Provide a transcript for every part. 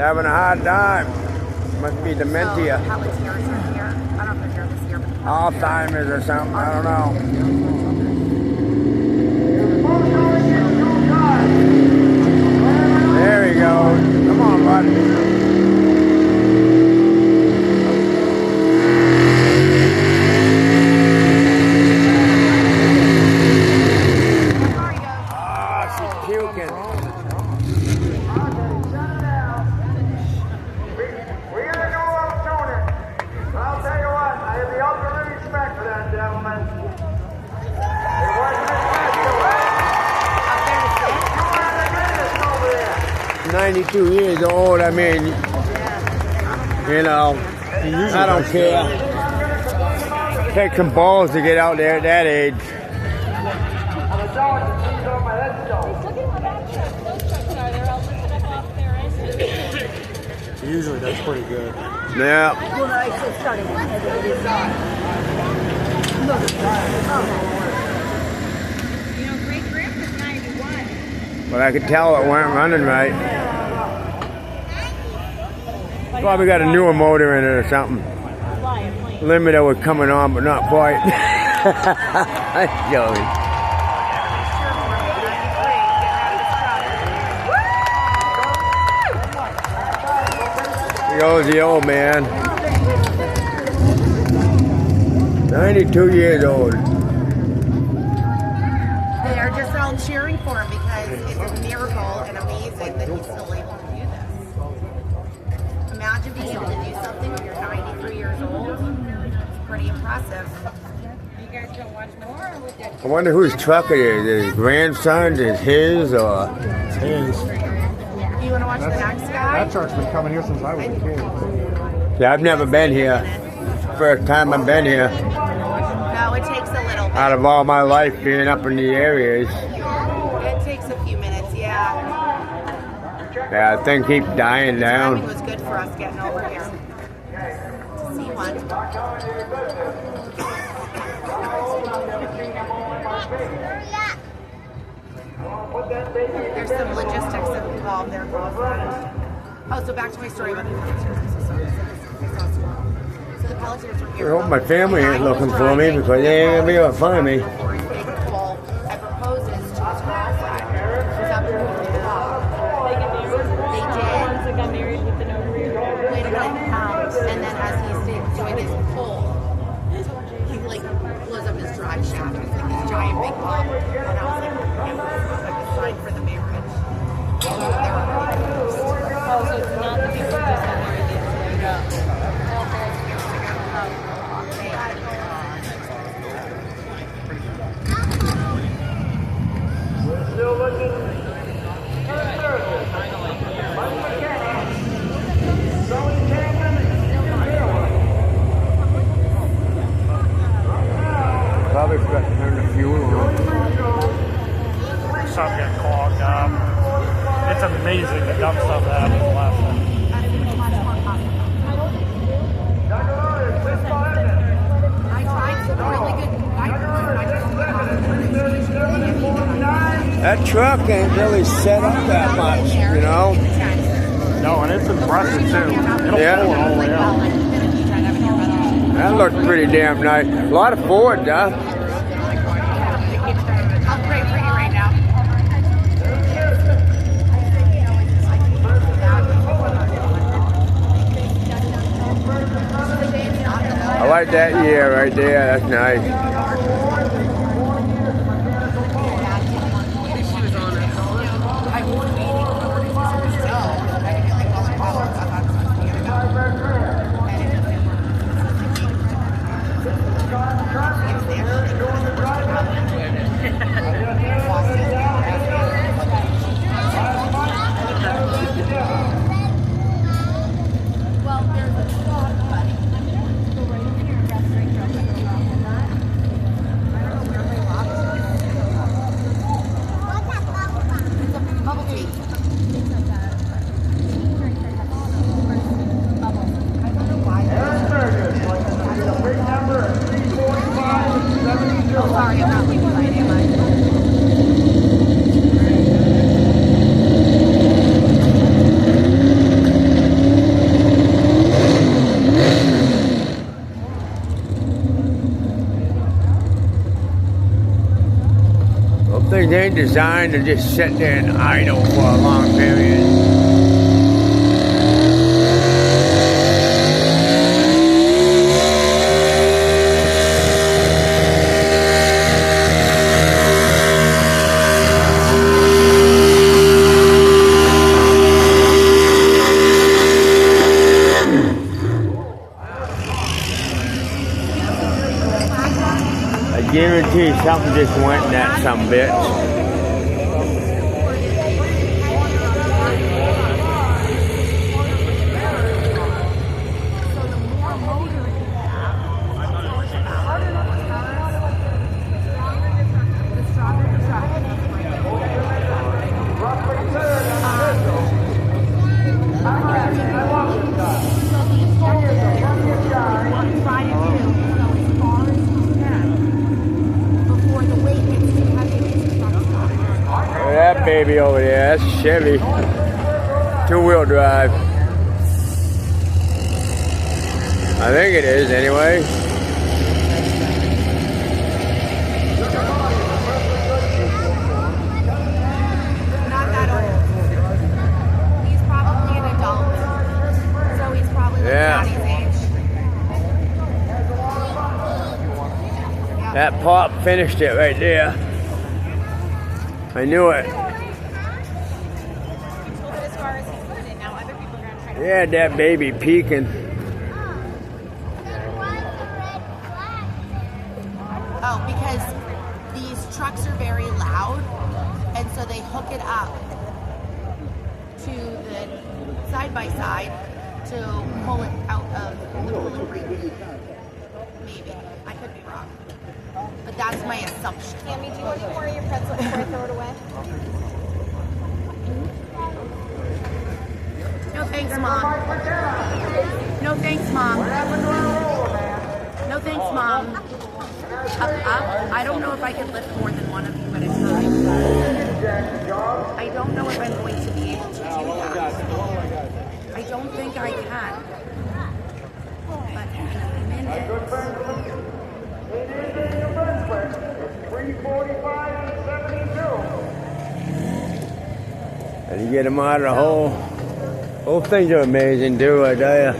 Having a hard time. Must be dementia. So, how it's yours are here? I don't know if they're here this year, but Alzheimer's or something. I don't know. There he goes. Come on, bud. yeah. 92 years old, I mean, you know, I don't care. Take some balls to get out there at that age. Usually that's pretty good. Yeah. You know, great grandpa's 91. But I could tell it weren't running right. Probably got a newer motor in it or something. Limiter was coming on, but not quite. Joey. Here goes the old man. 92 years old. They're just all cheering for him because it's a miracle and amazing that he's still able to do this. Imagine being able to do something when you're 93 years old. It's pretty impressive. You guys don't watch more? Or with I wonder whose truck it is. His grandson's, is his, or... It's his. You want to watch the next guy? That truck's been coming here since I was a kid. Yeah, I've never been here. First time I've been here. No, it takes a little bit. Out of all my life being up in the areas. It takes a few minutes, yeah. Yeah, the thing keeps dying down. Timing was good for us getting over here to see one. There's some logistics involved there. Oh, so back to my story about the Pelleters. So the Pelleters were here. I hope my family ain't looking for me because they ain't gonna be able to find me. I proposes to his girlfriend. She's up here with the dog. They did. Once I got married with the notary. Wait a minute. And then as he's doing his pull, he like blows up his drive shaft. It's like this giant big ball. And I was like, it was like a sign for the marriage. So they were pretty close. Oh, so it's not the people who just got married the other day. Still looking for service. Mike McKenna. Zoe Camden. Probably forgot to turn the fuel on. Stuff getting clogged up. It's amazing the dumb stuff that happens last night. I tried some really good That truck ain't really set up that much, you know? No, and it's impressive too. It'll Yeah. pull it all the way out. That looks pretty damn nice. A lot of Ford, huh? I'll pray for you right now. I like that year right there. That's nice. things ain't designed to just sit there and idle for a long period. I guarantee something just went in that some bitch. That baby over there, that's Chevy. 2-wheel drive. I think it is anyway. Not that old. He's probably an adult. So he's probably like Johnny's age. That pop finished it right there. I knew it. Yeah, that baby peeking. Oh, because these trucks are very loud, and so they hook it up to the side-by-side to pull it out of the pulling ring. Maybe. I could be wrong. But that's my assumption. Tammy, do you want any more of your pretzel before I throw it away? No thanks, Mom. No thanks, Mom. No thanks, Mom. Up. I don't know if I can lift more than one of you at a time. I don't know if I'm going to be able to do that. I don't think I can. But in a minute. 345 and 72. And you get them out of the hole. Both things are amazing, too, I tell you.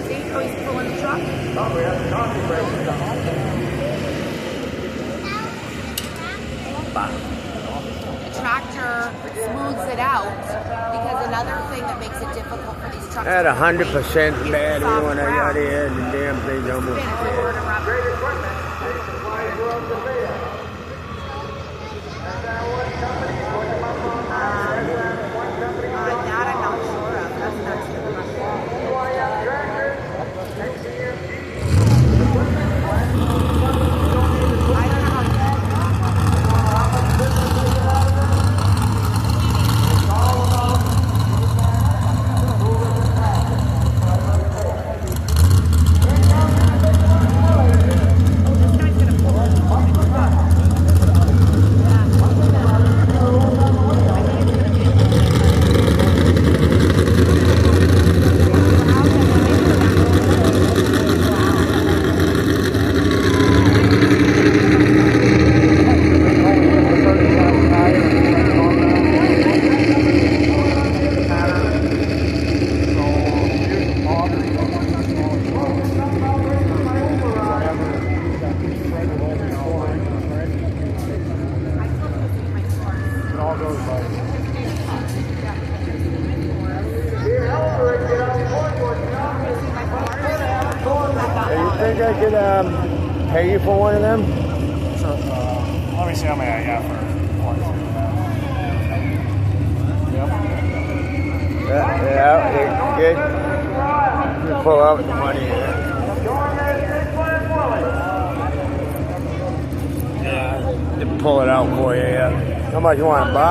See how he's pulling the truck? The tractor smooths it out because another thing that makes it difficult for these trucks. At 100% is the battery soft when I got ground. here, the damn thing's almost Spin dead. over to rubber. That I'm not sure of. That's the question. I don't know Think I could pay you for one of them? Sure. Let me see how many I got for one. Yep. Yeah, good. Let me pull out the money here. Yeah, pull it out for you. Yeah. How much you want to buy?